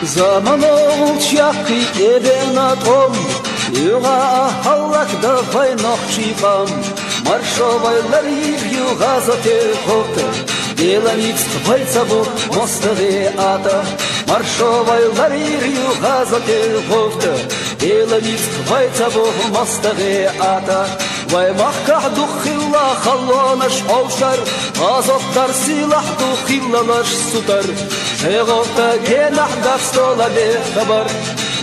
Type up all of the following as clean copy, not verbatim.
Zaman olacak evena tom, yuğa halak da vaynok çifam. Маршовайлар юга за терхота, деланиц вайца бу мостове ата. Маршовайлар юга за терхота, деланиц вайца бу мостове ата. Вай махках духилла халлонаш олшар, азоттар силах духиллалаш сутар. Жегота генах дакстола бе хабар.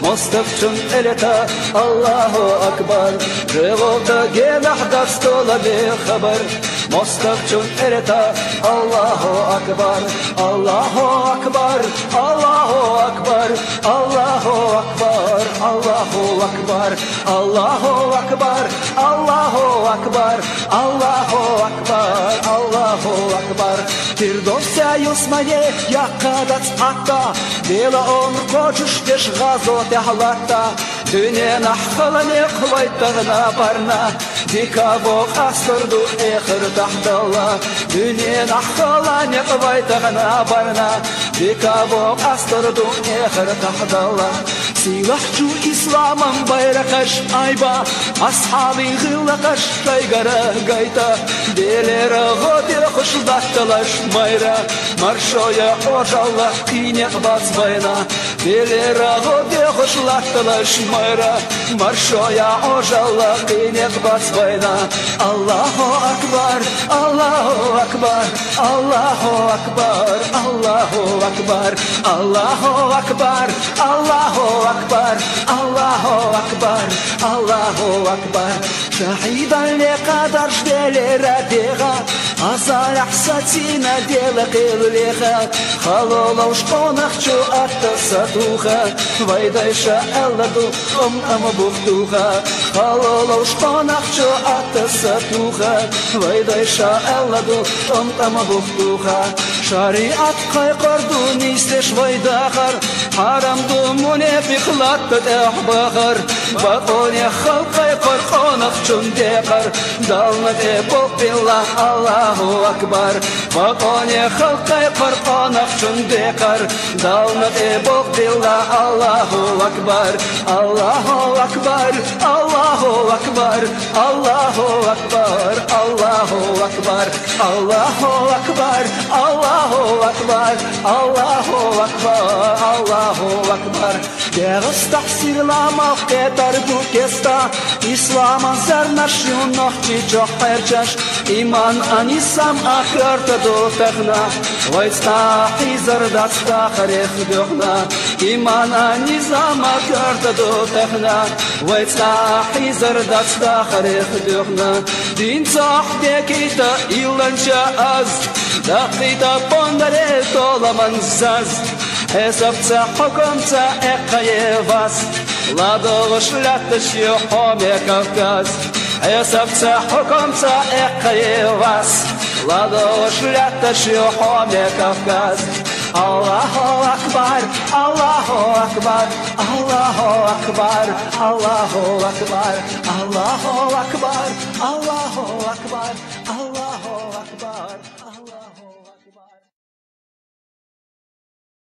Мостовчун элета Аллаху Акбар. Жегота генах дакстола бе хабар. Мостовчун элета Аллаху Акбар. Аллаху Акбар, Аллаху Акбар, Аллаху Акбар, Аллаху Акбар, Аллаху Акбар, Аллаху Акбар, Аллаху Акбар, Аллаху Акбар. Фирдося юсмане якадац ата, дела он хочешь теш газот яхлата. Dünya nahkalane kuvaytağına barna, dikabo astırdu ehir tahtala. Dünya nahkalane kuvaytağına barna, dikabo astırdu ehir tahtala. Silahçu İslam'ın bayrakaş ayba, ashabi hıllakaş kaygara gayta. Delere godi kuşdaktalaş mayra, marşoya ojalla kinek bazbayna. Delere godi kuşdaktalaş mayra, marşoya ojalla kinek bazbayna. Allahu Akbar, Allahu Akbar, Allahu Akbar, Allahu Akbar, Allahu Akbar, Allahu Akbar, Allahu Akbar, Allahu Akbar. Şahidan ne kadar jdelera deha, azalах сатина дела кыллеха. Халола ушконах чу атта сатуха, вайдайша элладу бухтуха. Халола ушконах чу атта сатуха, вайдайша элладу бухтуха. Шариат кайкарду нистеш вайдахар, харамду мунефиклатта эхбахар. Баконе халкай корхонах чун декар, далнат эпок билlah Allahu Akbar. Bakone halkay korkanaq çün dekar, dalnat ebok billah Allahu Akbar. Allahu Akbar, Allahu Akbar, Allahu Akbar, Allahu Akbar, Allahu Akbar, Allahu Akbar, Allahu Akbar, Allahu Akbar. Degis tahsirlama ketar bu kesta, İslam'ın zernaşı nohçi çok perçaş. İman anisam akırta dotakna, vaysta hizar datsta kharek dohna. İman anisam akırta dotakna, vaysta hizar datsta kharek dohna. Din sahdekita ilanca az, daqita pondare tolaman zaz. Hesapca hukumca ekayevas, ladog'ush lattish yo'qome Kavkaz. Hesapca hukumca ekayevas, ladog'ush lattish yo'qome Kavkaz. Allahu Akbar, Allahu Akbar, Allahu Akbar, Allahu Akbar, Allahu Akbar, Allahu Akbar, Allahu Akbar.